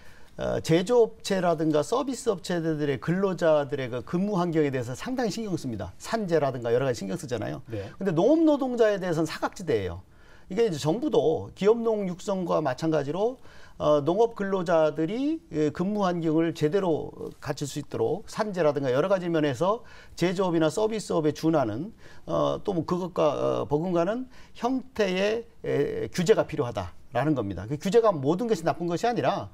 제조업체라든가 서비스 업체들의 근로자들의 그 근무 환경에 대해서 상당히 신경 씁니다. 산재라든가 여러 가지 신경 쓰잖아요. 네. 근데 농업 노동자에 대해서는 사각지대예요. 이게 이제 정부도 기업농 육성과 마찬가지로 농업 근로자들이 근무 환경을 제대로 갖출 수 있도록 산재라든가 여러 가지 면에서 제조업이나 서비스업에 준하는 또 뭐 그것과 버금가는 형태의 규제가 필요하다라는 겁니다. 그 규제가 모든 것이 나쁜 것이 아니라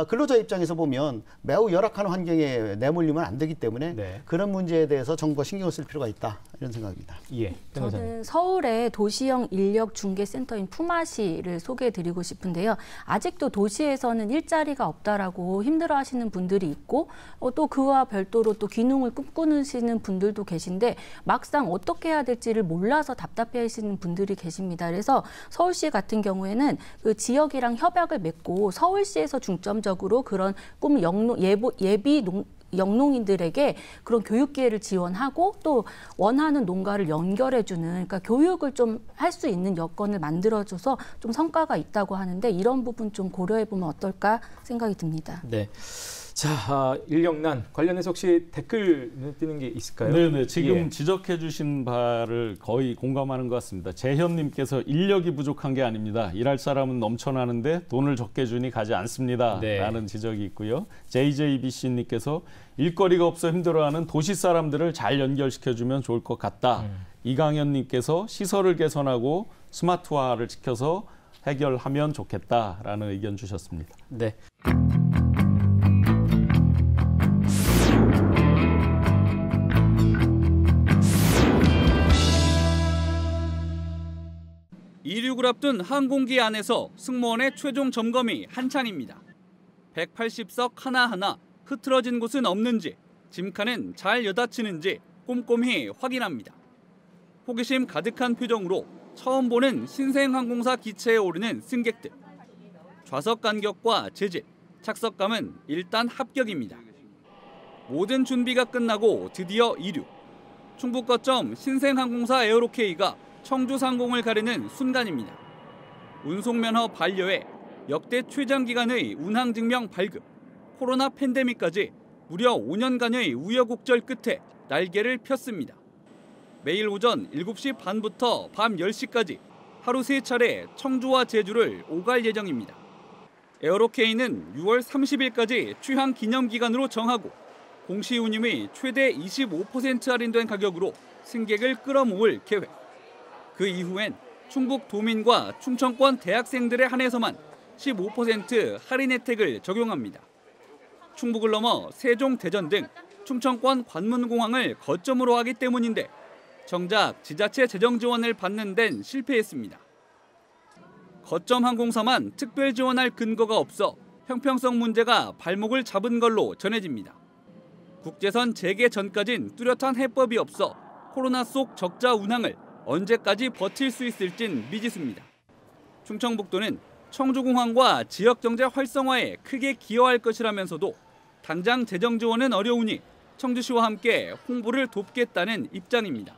근로자 입장에서 보면 매우 열악한 환경에 내몰리면 안 되기 때문에 네. 그런 문제에 대해서 정부가 신경을 쓸 필요가 있다 이런 생각입니다. 예, 변호사님. 저는 서울의 도시형 인력 중개센터인 푸마시를 소개해드리고 싶은데요. 아직도 도시에서는 일자리가 없다라고 힘들어하시는 분들이 있고 또 그와 별도로 또 귀농을 꿈꾸시는 분들도 계신데 막상 어떻게 해야 될지를 몰라서 답답해하시는 분들이 계십니다. 그래서 서울시 같은 경우에는 그 지역이랑 협약을 맺고 서울시에서 중점적으로 그런 꿈 예비 영농인들에게 그런 교육 기회를 지원하고 또 원하는 농가를 연결해주는 그러니까 교육을 좀 할 수 있는 여건을 만들어줘서 좀 성과가 있다고 하는데 이런 부분 좀 고려해보면 어떨까 생각이 듭니다. 네. 자, 인력난 관련해서 혹시 댓글 눈에 띄는 게 있을까요? 네네. 지금 예. 지적해 주신 바를 거의 공감하는 것 같습니다. 재현님께서 인력이 부족한 게 아닙니다. 일할 사람은 넘쳐나는데 돈을 적게 주니 가지 않습니다. 네. 라는 지적이 있고요. JJBC님께서 일거리가 없어 힘들어하는 도시 사람들을 잘 연결시켜주면 좋을 것 같다. 이강현님께서 시설을 개선하고 스마트화를 시켜서 해결하면 좋겠다라는 의견 주셨습니다. 네. 이륙을 앞둔 항공기 안에서 승무원의 최종 점검이 한창입니다. 180석 하나하나 흐트러진 곳은 없는지, 짐칸은 잘 여닫히는지 꼼꼼히 확인합니다. 호기심 가득한 표정으로 처음 보는 신생항공사 기체에 오르는 승객들. 좌석 간격과 재질, 착석감은 일단 합격입니다. 모든 준비가 끝나고 드디어 이륙. 충북 거점 신생항공사 에어로케이가 청주 상공을 가르는 순간입니다. 운송면허 반려에 역대 최장기간의 운항증명 발급, 코로나 팬데믹까지 무려 5년간의 우여곡절 끝에 날개를 폈습니다. 매일 오전 7시 반부터 밤 10시까지 하루 3차례 청주와 제주를 오갈 예정입니다. 에어로케이는 6월 30일까지 취항 기념기간으로 정하고 공시 운임의 최대 25% 할인된 가격으로 승객을 끌어모을 계획. 그 이후엔 충북 도민과 충청권 대학생들에 한해서만 15% 할인 혜택을 적용합니다. 충북을 넘어 세종, 대전 등 충청권 관문공항을 거점으로 하기 때문인데 정작 지자체 재정 지원을 받는 데는 실패했습니다. 거점 항공사만 특별 지원할 근거가 없어 형평성 문제가 발목을 잡은 걸로 전해집니다. 국제선 재개 전까진 뚜렷한 해법이 없어 코로나 속 적자 운항을 언제까지 버틸 수 있을진 미지수입니다. 충청북도는 청주공항과 지역경제 활성화에 크게 기여할 것이라면서도 당장 재정 지원은 어려우니 청주시와 함께 홍보를 돕겠다는 입장입니다.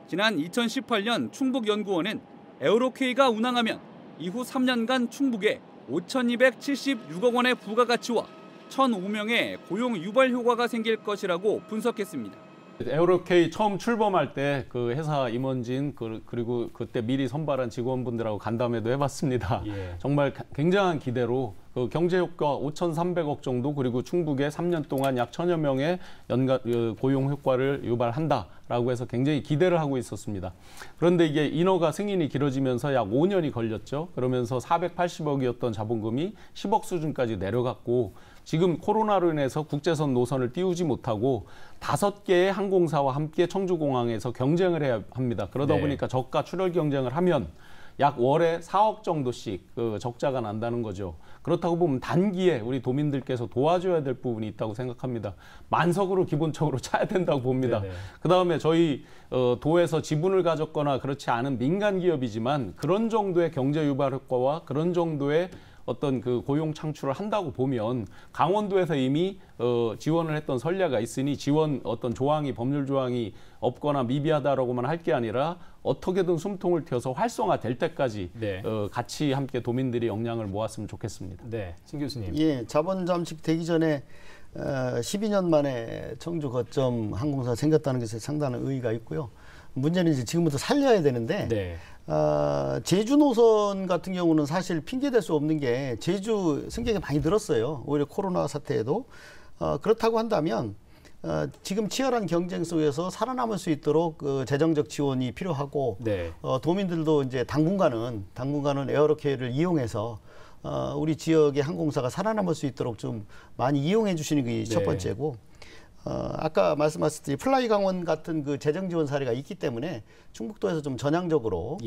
지난 2018년 충북연구원은 에어로케이가 운항하면 이후 3년간 충북에 5,276억 원의 부가가치와 1,005명의 고용 유발 효과가 생길 것이라고 분석했습니다. 에어로케이 처음 출범할 때 그 회사 임원진 그리고 그때 미리 선발한 직원분들하고 간담회도 해봤습니다. 예. 정말 굉장한 기대로 그 경제 효과 5,300억 정도 그리고 충북에 3년 동안 약 1,000여 명의 연간 고용 효과를 유발한다라고 해서 굉장히 기대를 하고 있었습니다. 그런데 이게 인허가 승인이 길어지면서 약 5년이 걸렸죠. 그러면서 480억이었던 자본금이 10억 수준까지 내려갔고 지금 코로나로 인해서 국제선 노선을 띄우지 못하고 5개의 항공사와 함께 청주공항에서 경쟁을 해야 합니다. 그러다 네. 보니까 저가 출혈 경쟁을 하면 약 월에 4억 정도씩 적자가 난다는 거죠. 그렇다고 보면 단기에 우리 도민들께서 도와줘야 될 부분이 있다고 생각합니다. 만석으로 기본적으로 차야 된다고 봅니다. 그다음에 저희 도에서 지분을 가졌거나 그렇지 않은 민간 기업이지만 그런 정도의 경제 유발 효과와 그런 정도의 어떤 그 고용 창출을 한다고 보면 강원도에서 이미 지원을 했던 선례가 있으니 지원 어떤 조항이 법률 조항이 없거나 미비하다라고만 할 게 아니라 어떻게든 숨통을 틔워서 활성화될 때까지 같이 함께 도민들이 역량을 모았으면 좋겠습니다. 네, 신 교수님. 예, 자본 잠식 되기 전에 12년 만에 청주 거점 항공사 생겼다는 것에 상당한 의의가 있고요. 문제는 이제 지금부터 살려야 되는데 제주 노선 같은 경우는 사실 핑계댈 수 없는 게 제주 승객이 많이 늘었어요. 오히려 코로나 사태에도. 그렇다고 한다면 지금 치열한 경쟁 속에서 살아남을 수 있도록 그 재정적 지원이 필요하고 도민들도 이제 당분간은 에어로케이를 이용해서 우리 지역의 항공사가 살아남을 수 있도록 좀 많이 이용해 주시는 게 첫 번째고 아까 말씀하셨듯이 플라이 강원 같은 그 재정 지원 사례가 있기 때문에 충북도에서 좀 전향적으로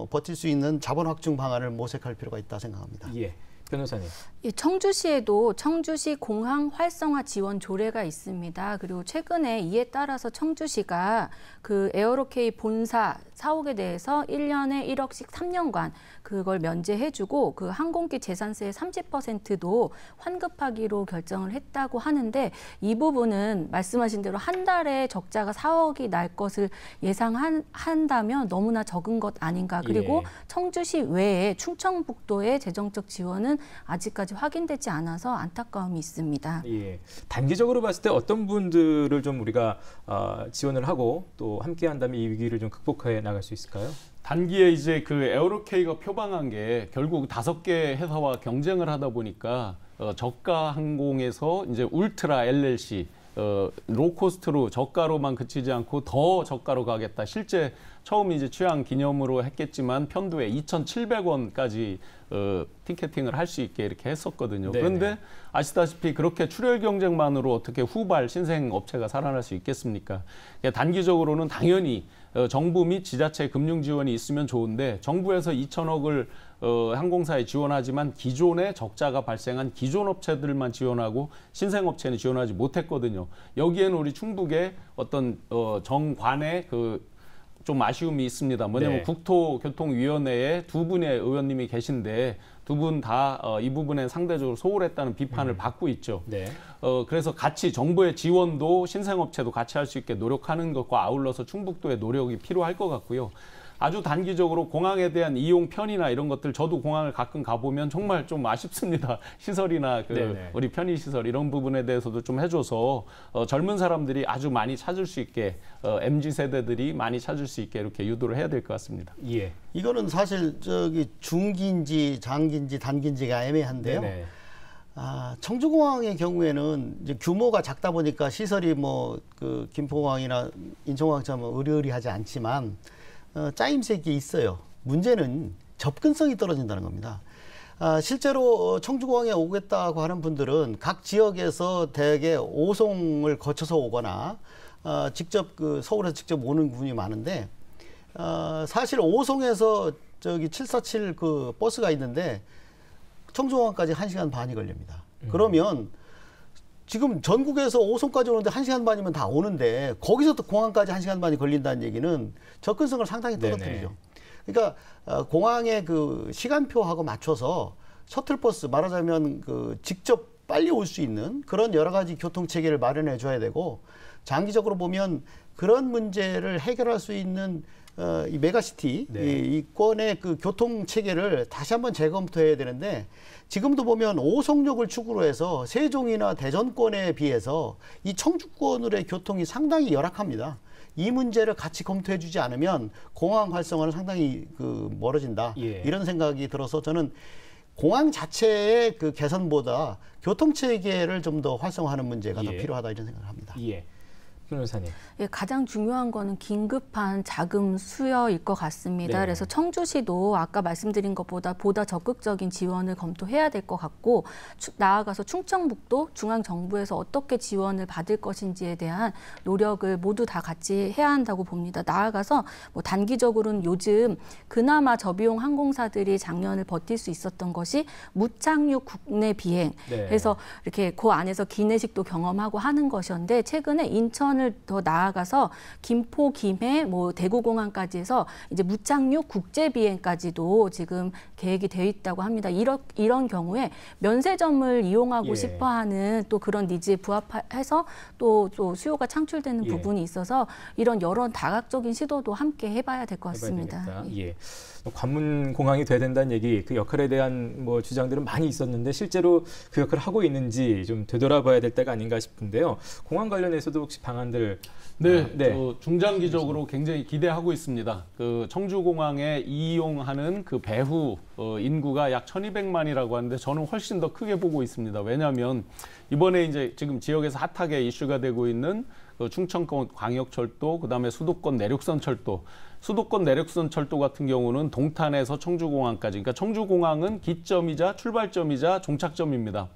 버틸 수 있는 자본 확충 방안을 모색할 필요가 있다 생각합니다. 예. 변호사님. 청주시에도 청주시 공항 활성화 지원 조례가 있습니다. 그리고 최근에 이에 따라서 청주시가 그 에어로케이 본사 사옥에 대해서 1년에 1억씩 3년간 그걸 면제해주고 그 항공기 재산세의 30%도 환급하기로 결정을 했다고 하는데 이 부분은 말씀하신 대로 한 달에 적자가 4억이 날 것을 예상한다면 너무나 적은 것 아닌가. 그리고 청주시 외에 충청북도의 재정적 지원은 아직까지 확인되지 않아서 안타까움이 있습니다. 예. 단기적으로 봤을 때 어떤 분들을 좀 우리가 지원을 하고 또 함께 한다면 이 위기를 좀 극복해 나갈 수 있을까요? 단기에 이제 그 에어로케이가 표방한 게 결국 5개 회사와 경쟁을 하다 보니까 저가 항공에서 이제 울트라 LLC 로코스트로 저가로만 그치지 않고 더 저가로 가겠다. 실제 처음 이제 취향 기념으로 했겠지만 편도에 2,700원까지 티켓팅을 할 수 있게 이렇게 했었거든요. 그런데 아시다시피 그렇게 출혈 경쟁만으로 어떻게 후발 신생 업체가 살아날 수 있겠습니까? 단기적으로는 당연히 정부 및 지자체 금융 지원이 있으면 좋은데 정부에서 2천억을 항공사에 지원하지만 기존에 적자가 발생한 기존 업체들만 지원하고 신생 업체는 지원하지 못했거든요. 여기에는 우리 충북의 어떤 정관의 좀 아쉬움이 있습니다. 뭐냐면 국토교통위원회에 2분의 의원님이 계신데 2분 다 이 부분에 상대적으로 소홀했다는 비판을 받고 있죠. 그래서 같이 정부의 지원도 신생업체도 같이 할 수 있게 노력하는 것과 아울러서 충북도의 노력이 필요할 것 같고요. 아주 단기적으로 공항에 대한 이용 편의나 이런 것들 저도 공항을 가끔 가보면 정말 좀 아쉽습니다. 시설이나 우리 편의시설 이런 부분에 대해서도 좀 해줘서 젊은 사람들이 아주 많이 찾을 수 있게 MZ세대들이 많이 찾을 수 있게 이렇게 유도를 해야 될 것 같습니다. 예. 이거는 사실 중기인지 장기인지 단기인지가 애매한데요. 청주공항의 경우에는 이제 규모가 작다 보니까 시설이 그 김포공항이나 인천공항처럼 의리의리하지 않지만 짜임새 있게 있어요. 문제는 접근성이 떨어진다는 겁니다. 실제로 청주공항에 오겠다고 하는 분들은 각 지역에서 대개 오송을 거쳐서 오거나 직접 서울에서 직접 오는 분이 많은데 사실 오송에서 747 버스가 있는데 청주공항까지 1시간 반이 걸립니다. 그러면 지금 전국에서 오송까지 오는데 1시간 반이면 다 오는데 거기서 또 공항까지 1시간 반이 걸린다는 얘기는 접근성을 상당히 떨어뜨리죠. 그러니까 공항의 시간표하고 맞춰서 셔틀버스 말하자면 직접 빨리 올 수 있는 그런 여러 가지 교통체계를 마련해 줘야 되고 장기적으로 보면 그런 문제를 해결할 수 있는 이 메가시티 이권의 교통체계를 다시 한번 재검토해야 되는데 지금도 보면 오송역을 축으로 해서 세종이나 대전권에 비해서 이 청주권의 교통이 상당히 열악합니다. 이 문제를 같이 검토해 주지 않으면 공항 활성화는 상당히 멀어진다. 이런 생각이 들어서 저는 공항 자체의 개선보다 교통체계를 좀 더 활성화하는 문제가 더 필요하다 이런 생각을 합니다. 변호사님. 예, 가장 중요한 거는 긴급한 자금 수여일 것 같습니다. 네. 그래서 청주시도 아까 말씀드린 것보다 적극적인 지원을 검토해야 될 것 같고 나아가서 충청북도 중앙정부에서 어떻게 지원을 받을 것인지에 대한 노력을 모두 다 같이 해야 한다고 봅니다. 나아가서 뭐 단기적으로는 요즘 그나마 저비용 항공사들이 작년을 버틸 수 있었던 것이 무착륙 국내 비행. 네. 그래서 이렇게 그 안에서 기내식도 경험하고 하는 것이었는데 최근에 인천을 더 나아가서 김포, 김해, 뭐 대구공항까지 해서 이제 무착륙 국제 비행까지도 지금 계획이 되어 있다고 합니다. 이런 경우에 면세점을 이용하고 싶어하는 또 그런 니즈에 부합해서 또 수요가 창출되는 부분이 있어서 이런 여러 다각적인 시도도 함께 해봐야 될 것 같습니다. 예. 관문 공항이 돼야 된다는 얘기, 그 역할에 대한 뭐 주장들은 많이 있었는데 실제로 그 역할을 하고 있는지 좀 되돌아봐야 될 때가 아닌가 싶은데요. 공항 관련해서도 혹시 방안들 저 중장기적으로 굉장히 기대하고 있습니다. 그 청주공항에 이용하는 그 배후 인구가 약 1,200만이라고 하는데 저는 훨씬 더 크게 보고 있습니다. 왜냐하면 이번에 이제 지금 지역에서 핫하게 이슈가 되고 있는 그 충청권 광역철도, 그다음에 수도권 내륙선 철도. 수도권 내륙선 철도 같은 경우는 동탄에서 청주공항까지, 그러니까 청주공항은 기점이자 출발점이자 종착점입니다.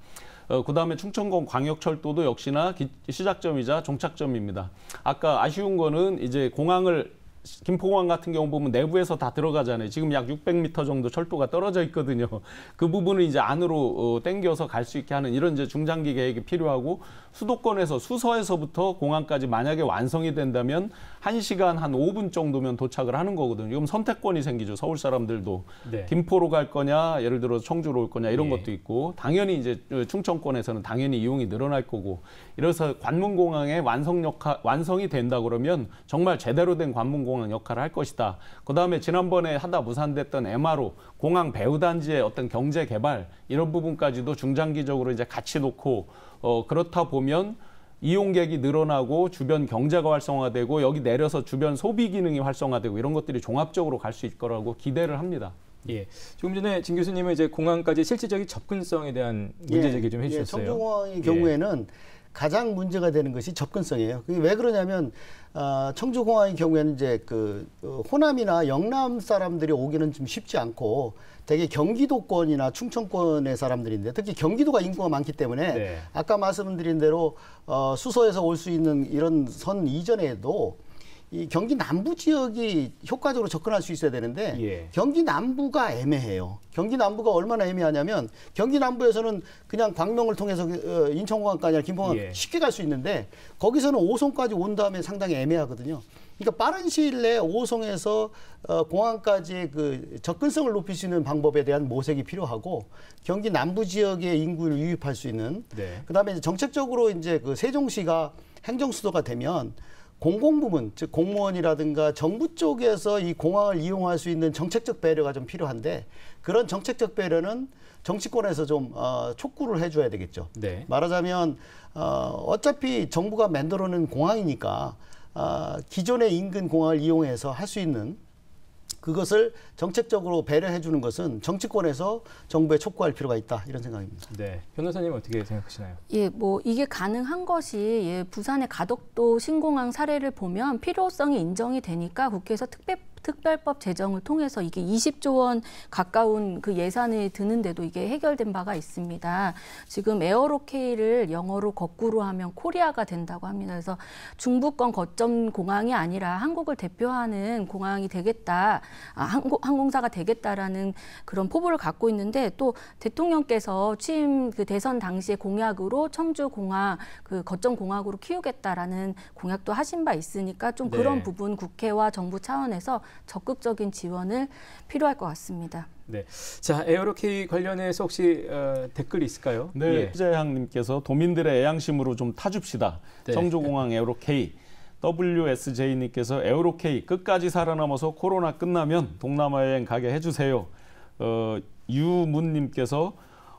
그다음에 충청권 광역철도도 역시나 시작점이자 종착점입니다. 아까 아쉬운 거는 이제 공항을 김포공항 같은 경우 보면 내부에서 다 들어가잖아요. 지금 약 600m 정도 철도가 떨어져 있거든요. 그 부분을 이제 안으로 당겨서 갈 수 있게 하는 이런 이제 중장기 계획이 필요하고, 수도권에서 수서에서부터 공항까지 만약에 완성이 된다면 1시간 한 5분 정도면 도착을 하는 거거든요. 그럼 선택권이 생기죠. 서울 사람들도. 네. 김포로 갈 거냐, 예를 들어 청주로 올 거냐 이런 것도 있고, 당연히 이제 충청권에서는 당연히 이용이 늘어날 거고, 이래서 관문공항의 완성이 된다 그러면 정말 제대로 된 관문공항 역할을 할 것이다. 그다음에 지난번에 하다 무산됐던 MRO, 공항 배후단지의 어떤 경제 개발 이런 부분까지도 중장기적으로 이제 같이 놓고 그렇다 보면 이용객이 늘어나고 주변 경제가 활성화되고 여기 내려서 주변 소비 기능이 활성화되고 이런 것들이 종합적으로 갈 수 있을 거라고 기대를 합니다. 예. 조금 전에 진 교수님은 이제 공항까지 실질적인 접근성에 대한 문제 제기 좀 해주셨어요. 청주공항의 경우에는 가장 문제가 되는 것이 접근성이에요. 그게 왜 그러냐면 청주공항의 경우에는 이제 그 호남이나 영남 사람들이 오기는 좀 쉽지 않고 되게 경기도권이나 충청권의 사람들인데 특히 경기도가 인구가 많기 때문에 아까 말씀드린 대로 수서에서 올 수 있는 이런 선 이전에도 이 경기 남부 지역이 효과적으로 접근할 수 있어야 되는데 경기 남부가 애매해요. 경기 남부가 얼마나 애매하냐면 경기 남부에서는 그냥 광명을 통해서 인천공항까지 아니라 김포공항 쉽게 갈 수 있는데 거기서는 오송까지 온 다음에 상당히 애매하거든요. 그러니까 빠른 시일 내에 오송에서 공항까지의 그 접근성을 높일 수 있는 방법에 대한 모색이 필요하고 경기 남부 지역의 인구를 유입할 수 있는 그다음에 이제 정책적으로 이제 그 세종시가 행정수도가 되면 공공부문, 즉 공무원이라든가 정부 쪽에서 이 공항을 이용할 수 있는 정책적 배려가 좀 필요한데 그런 정책적 배려는 정치권에서 좀 촉구를 해줘야 되겠죠. 말하자면 어차피 정부가 만들어놓은 공항이니까 기존의 인근 공항을 이용해서 할 수 있는 그것을 정책적으로 배려해 주는 것은 정치권에서 정부에 촉구할 필요가 있다 이런 생각입니다. 네, 변호사님 어떻게 생각하시나요? 예, 뭐 이게 가능한 것이 부산의 가덕도 신공항 사례를 보면 필요성이 인정이 되니까 국회에서 특별법 제정을 통해서 이게 20조 원 가까운 그 예산이 드는데도 이게 해결된 바가 있습니다. 지금 에어로케이를 영어로 거꾸로 하면 코리아가 된다고 합니다. 그래서 중부권 거점 공항이 아니라 한국을 대표하는 공항이 되겠다, 항공사가 되겠다라는 그런 포부를 갖고 있는데 또 대통령께서 취임 그 대선 당시의 공약으로 청주공항 그 거점 공항으로 키우겠다라는 공약도 하신 바 있으니까 좀 그런 부분 국회와 정부 차원에서 적극적인 지원을 필요할 것 같습니다. 네, 자 에어로케이 관련해서 혹시 댓글이 있을까요? 네, 희재양님께서 도민들의 애양심으로 좀 타줍시다. 청주공항 에어로케이. WSJ님께서 에어로케이 끝까지 살아남아서 코로나 끝나면 동남아 여행 가게 해주세요. 유문님께서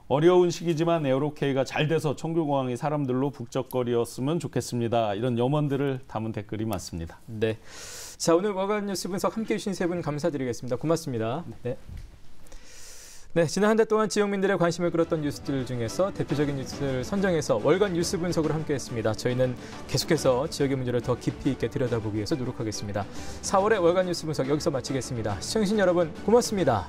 어려운 시기지만 에어로케이가 잘 돼서 청주공항이 사람들로 북적거리었으면 좋겠습니다. 이런 염원들을 담은 댓글이 많습니다. 네, 자 오늘 월간 뉴스 분석 함께해 주신 세 분 감사드리겠습니다. 고맙습니다. 네. 네, 지난 한 달 동안 지역민들의 관심을 끌었던 뉴스들 중에서 대표적인 뉴스를 선정해서 월간 뉴스 분석을 함께했습니다. 저희는 계속해서 지역의 문제를 더 깊이 있게 들여다보기 위해서 노력하겠습니다. 4월의 월간 뉴스 분석 여기서 마치겠습니다. 시청해주신 여러분 고맙습니다.